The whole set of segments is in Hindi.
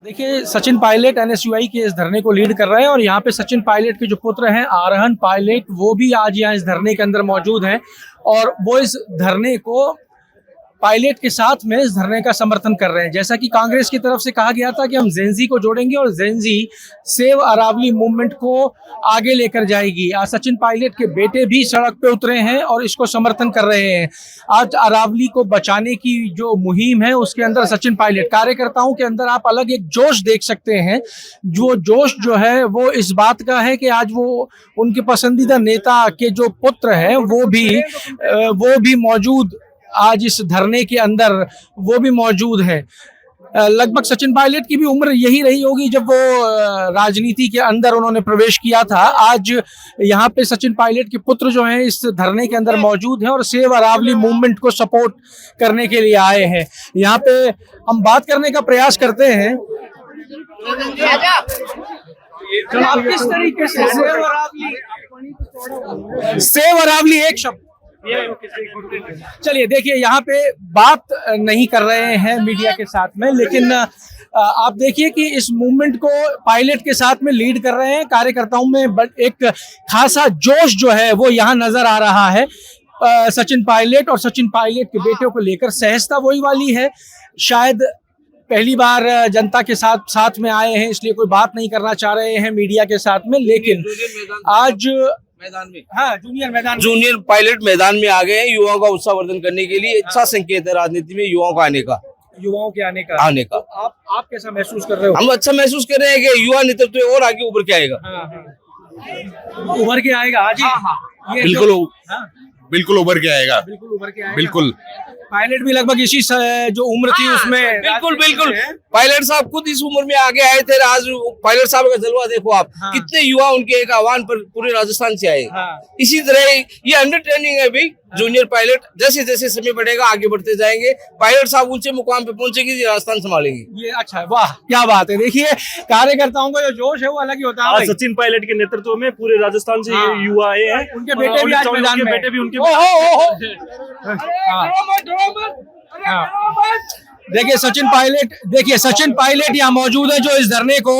देखिए, सचिन पायलट एनएसयूआई के इस धरने को लीड कर रहे हैं और यहाँ पे सचिन पायलट के जो पुत्र हैं आरोहन पायलट, वो भी आज यहाँ इस धरने के अंदर मौजूद हैं और वो इस धरने को पायलट के साथ में इस धरने का समर्थन कर रहे हैं। जैसा कि कांग्रेस की तरफ से कहा गया था कि हम जेनजी को जोड़ेंगे और जेनजी सेव अरावली मूवमेंट को आगे लेकर जाएगी। आज सचिन पायलट के बेटे भी सड़क पे उतरे हैं और इसको समर्थन कर रहे हैं। आज अरावली को बचाने की जो मुहिम है उसके अंदर सचिन पायलट कार्यकर्ताओं के अंदर आप अलग एक जोश देख सकते हैं। जो जोश जो है वो इस बात का है कि आज वो उनके पसंदीदा नेता के जो पुत्र हैं वो भी मौजूद आज इस धरने के अंदर वो भी मौजूद है। लगभग सचिन पायलट की भी उम्र यही रही होगी जब वो राजनीति के अंदर उन्होंने प्रवेश किया था। आज यहाँ पे सचिन पायलट के पुत्र जो हैं इस धरने के अंदर मौजूद हैं और सेव अरावली मूवमेंट को सपोर्ट करने के लिए आए हैं। यहाँ पे हम बात करने का प्रयास करते हैं। तो आप किस तरीके से सेव अरावली एक शब्द चलिए देखिए, यहाँ पे बात नहीं कर रहे हैं मीडिया के साथ में, लेकिन आप देखिए कि इस मूवमेंट को पायलट के साथ में लीड कर रहे हैं। कार्यकर्ताओं में एक खासा जोश जो है वो यहाँ नजर आ रहा है। सचिन पायलट और सचिन पायलट के बेटे को लेकर सहजता वही वाली है। शायद पहली बार जनता के साथ में आए हैं, इसलिए कोई बात नहीं करना चाह रहे हैं मीडिया के साथ में, लेकिन आज मैदान में जूनियर पायलट मैदान में आ गए हैं युवाओं का उत्साहवर्धन करने के लिए। अच्छा संकेत है राजनीति में युवाओं का आने का। तो आप कैसा महसूस कर रहे हो? हम अच्छा महसूस कर रहे हैं कि युवा नेतृत्व और आगे उभर के आएगा। उभर के आएगा आज ही। बिल्कुल उभर के आएगा। बिल्कुल पायलट भी लगभग इसी जो उम्र थी उसमें बिल्कुल पायलट साहब खुद इस उम्र में आगे आए थे। आज पायलट साहब का जलवा देखो आप। कितने युवा उनके एक आह्वान पर पूरे राजस्थान से आए। इसी तरह ये अंडर ट्रेनिंग है भाई जूनियर पायलट। जैसे जैसे समय बढ़ेगा आगे बढ़ते जाएंगे। पायलट साहब ऊंचे मुकाम पे पहुंचेगी, राजस्थान संभालेगी। ये अच्छा है, वाह क्या बात है। देखिए कार्यकर्ताओं का जो जोश है वो अलग ही होता है। सचिन पायलट के नेतृत्व में पूरे राजस्थान से युवा आए हैं। उनके बेटे भी आज मैदान में, बेटे भी उनके देखिए सचिन पायलट यहाँ मौजूद है जो इस धरने को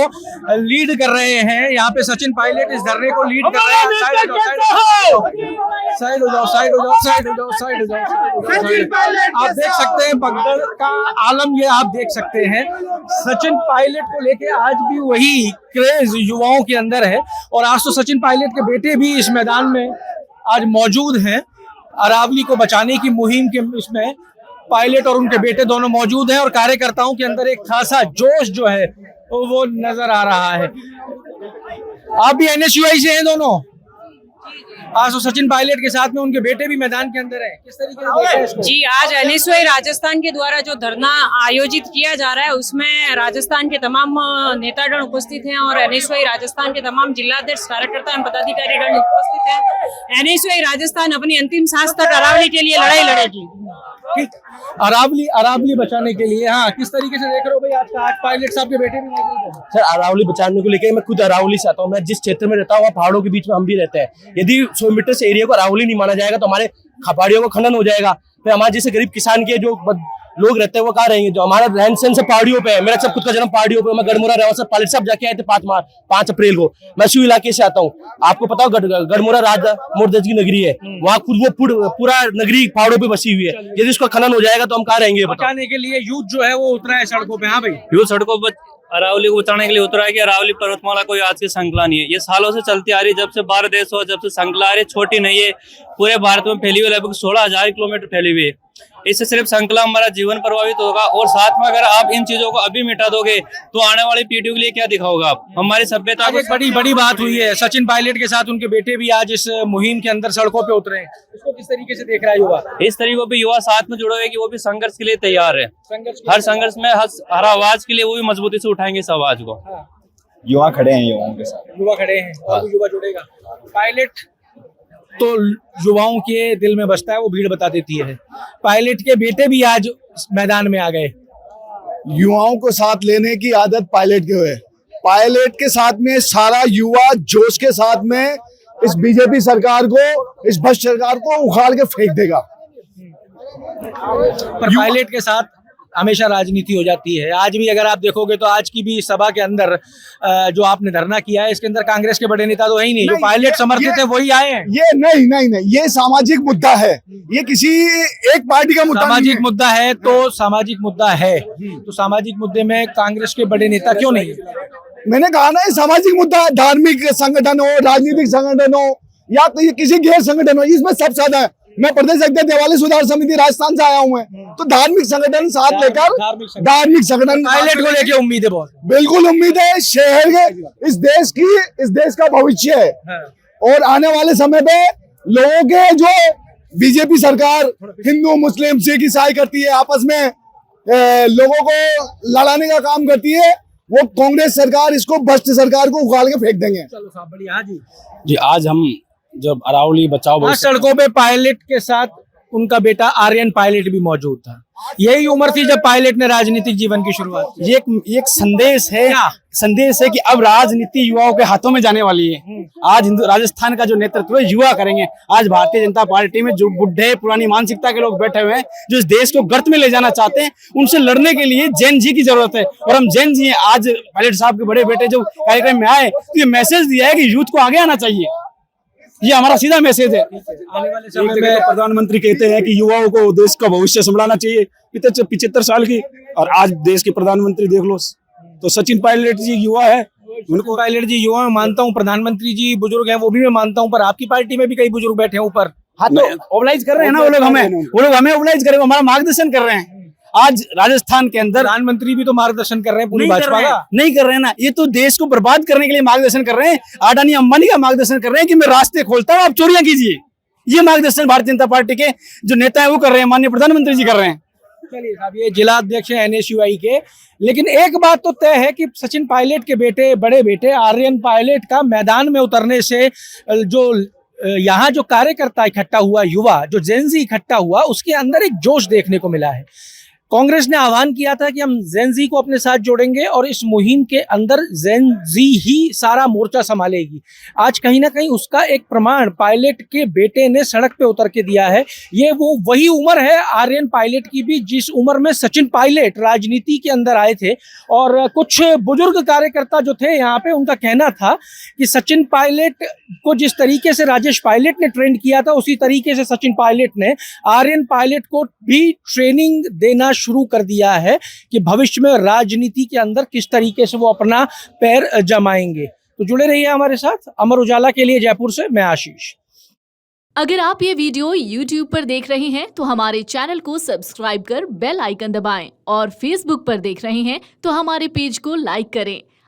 लीड कर रहे हैं। यहाँ पे सचिन पायलट इस धरने को लीड कर रहे हैं। साइड हो जाओ। आप देख सकते हैं भगदड़ का आलम, ये आप देख सकते हैं। सचिन पायलट को लेके आज भी वही क्रेज युवाओं के अंदर है और आज तो सचिन पायलट के बेटे भी इस मैदान में आज मौजूद हैं। अरावली को बचाने की मुहिम के इसमें पायलट और उनके बेटे दोनों मौजूद हैं और कार्यकर्ताओं के अंदर एक खासा जोश जो है वो नजर आ रहा है। आप भी एनएसयूआई से हैं दोनों। आज तो सचिन पायलट के साथ में उनके बेटे भी मैदान के अंदर हैं। किस तरीके से देखा है इसको? जी, आज एनएसयूआई राजस्थान के द्वारा जो धरना आयोजित किया जा रहा है उसमें राजस्थान के तमाम नेतागण उपस्थित हैं और एनएसयूआई राजस्थान के तमाम जिलाध्यक्ष, कार्यकर्ता एवं पदाधिकारीगण उपस्थित हैं। एनएसयूआई राजस्थान अपनी अंतिम सांस तक अरावली के लिए लड़ाई लड़ेगी। अरावली बचाने के लिए। हाँ, किस तरीके से देख रहे हो भाई आज पायलट साहब के बेटे भी मौजूद हैं। सर अरावली बचाने को लेकर मैं खुद अरावली से आता हूँ। मैं जिस क्षेत्र में रहता हूँ पहाड़ों के बीच में हम भी रहते हैं। यदि 100 मीटर से एरिया को अरावली नहीं माना जाएगा तो हमारे पहाड़ियों को खनन हो जाएगा। फिर हमारे जैसे गरीब किसान के जो लोग रहते हैं वो कहाँ रहेंगे? जो हमारा रहन सहन से पहाड़ियों पे है। मेरा सब खुद का जन्म पहाड़ियों पे। मैं गढ़मुरा रेवासा पायलट साहब जाके आए थे 5 अप्रैल को। मैं शिव इलाके से आता हूँ। आपको पता हो गढ़मुरा राजा मोरदज की नगरी है। वहाँ खुद वो पूरा नगरी पहाड़ों पे बसी हुई है। यदि उसका खनन हो जाएगा तो हम कहाँ रहेंगे? बचाने के लिए यूथ जो है वो उतरा है सड़कों पे। हाँ भाई, यूथ सड़कों पर अरावली को बचाने के लिए उतरा है कि अरावली पर्वतमाला कोई आज की श्रृंखला नहीं है। ये सालों से चलती आ रही, जब से भारत देश हो, जब से श्रृंखला आ रही, छोटी नहीं है। पूरे भारत में फैली हुई, लगभग 16,000 किलोमीटर फैली हुई है। इससे सिर्फ श्रृंखला हमारा जीवन प्रभावित होगा और साथ में अगर आप इन चीजों को अभी मिटा दोगे तो आने वाली पीढ़ियों के लिए क्या दिखाओगे आप? हमारी सभ्यता को बड़ी बात हुई है। सचिन पायलट के साथ उनके बेटे भी आज इस मुहिम के अंदर सड़कों पे उतरे हैं। इसको किस तरीके से देख रहा है युवा? इस तरीके पे युवा साथ में जुड़े हुए कि वो भी संघर्ष के लिए तैयार है। हर संघर्ष में हर आवाज के लिए वो भी मजबूती से उठाएंगे इस आवाज को। युवा खड़े हैं, युवाओं के साथ युवा खड़े हैं और युवा जुड़ेगा। पायलट तो युवाओं के दिल में बसता है, वो भीड़ बता देती है। पायलट के बेटे भी आज मैदान में आ गए। युवाओं को साथ लेने की आदत पायलट के हुए। पायलट के साथ में सारा युवा जोश के साथ में इस बीजेपी सरकार को, इस भ्रष्ट सरकार को उखाड़ के फेंक देगा। पर पायलट के साथ हमेशा राजनीति हो जाती है। आज भी अगर आप देखोगे तो आज की भी सभा के अंदर जो आपने धरना किया है, इसके अंदर कांग्रेस के बड़े नेता तो है ही नहीं, जो पायलट समर्थित है वही आए हैं। ये नहीं, ये सामाजिक मुद्दा है, ये किसी एक पार्टी का मुद्दा सामाजिक मुद्दा है तो सामाजिक मुद्दा है, तो सामाजिक मुद्दे में कांग्रेस के बड़े नेता क्यों नहीं? मैंने कहा ना, ये सामाजिक मुद्दा, धार्मिक संगठन हो, राजनीतिक संगठन हो, या तो ये किसी गैर संगठन हो, इसमें सब साधा है। मैं प्रदेश अध्यक्ष देवाली सुधार समिति राजस्थान से आया हूँ, तो धार्मिक संगठन साथ लेकर, धार्मिक संगठन पायलट को लेके उम्मीद है बहुत, बिल्कुल उम्मीद है। शहर के इस देश का भविष्य है, और आने वाले समय पे लोगों के जो बीजेपी सरकार हिंदू मुस्लिम सिख ईसाई करती है, आपस में लोगों को लड़ाने का काम करती है, वो कांग्रेस सरकार इसको भ्रष्ट सरकार को उखाड़ के फेंक देंगे। चलो साहब बढ़िया जी आज हम जब अरावली बचाओ सड़कों पे पायलट के साथ उनका बेटा आर्यन पायलट भी मौजूद था। यही उम्र थी जब पायलट ने राजनीतिक जीवन की शुरुआत की। ये एक संदेश है कि अब राजनीति युवाओं के हाथों में जाने वाली है। आज राजस्थान का जो नेतृत्व है युवा करेंगे। आज भारतीय जनता पार्टी में जो बुढ़े पुरानी मानसिकता के लोग बैठे हुए हैं, जो इस देश को गर्त में ले जाना चाहते हैं, उनसे लड़ने के लिए जैन जी की जरूरत है, और हम जैन जी हैं। आज पायलट साहब के बड़े बेटे जो कार्यक्रम में आए, तो ये मैसेज दिया है कि यूथ को आगे आना चाहिए। ये हमारा सीधा मैसेज है। आने वाले समय में प्रधानमंत्री कहते हैं कि युवाओं को देश का भविष्य संभालना चाहिए। 75 साल की, और आज देश के प्रधानमंत्री देख लो, तो सचिन पायलट जी युवा है। उनको पायलट जी युवा मैं मानता हूँ, प्रधानमंत्री जी बुजुर्ग हैं वो भी मैं मानता हूँ, पर आपकी पार्टी में भी कई बुजुर्ग बैठे हैं ऊपर। हाँ तो ओबलाइज कर रहे हैं ना वो लोग हमें ओबलाइज कर रहे हैं, हमारा मार्गदर्शन कर रहे हैं। आज राजस्थान के अंदर प्रधानमंत्री भी तो मार्गदर्शन कर रहे हैं पूरी भाजपा का। नहीं कर रहे हैं ना, ये तो देश को बर्बाद करने के लिए मार्गदर्शन कर रहे हैं। अडानी अंबानी का मार्गदर्शन कर रहे हैं कि मैं रास्ते खोलता हूँ, आप चोरियां कीजिए। ये मार्गदर्शन भारतीय जनता पार्टी के जो नेता है वो कर रहे हैं, माननीय प्रधानमंत्री जी कर रहे हैं। चलिए साहब, ये जिला अध्यक्ष है NSUI के, लेकिन एक बात तो तय है कि सचिन पायलट के बेटे, बड़े बेटे आर्यन पायलट का मैदान में उतरने से जो यहाँ जो कार्यकर्ता इकट्ठा हुआ, युवा जो जेनजी इकट्ठा हुआ, उसके अंदर एक जोश देखने को मिला है। कांग्रेस ने आह्वान किया था कि हम जेनजी को अपने साथ जोड़ेंगे और इस मुहिम के अंदर जेनजी ही सारा मोर्चा संभालेगी। आज कहीं ना कहीं उसका एक प्रमाण पायलट के बेटे ने सड़क पे उतर के दिया है। ये वो वही उम्र है आर्यन पायलट की भी जिस उम्र में सचिन पायलट राजनीति के अंदर आए थे। और कुछ बुजुर्ग कार्यकर्ता जो थे यहाँ पे, उनका कहना था कि सचिन पायलट को जिस तरीके से राजेश पायलट ने ट्रेंड किया था, उसी तरीके से सचिन पायलट ने आर्यन पायलट को भी ट्रेनिंग देना शुरू कर दिया है कि भविष्य में राजनीति के अंदर किस तरीके से वो अपना पैर जमाएंगे। तो जुड़े रहिए हमारे साथ। अमर उजाला के लिए जयपुर से मैं आशीष। अगर आप ये वीडियो YouTube पर देख रहे हैं तो हमारे चैनल को सब्सक्राइब कर बेल आइकन दबाएं, और Facebook पर देख रहे हैं तो हमारे पेज को लाइक करें।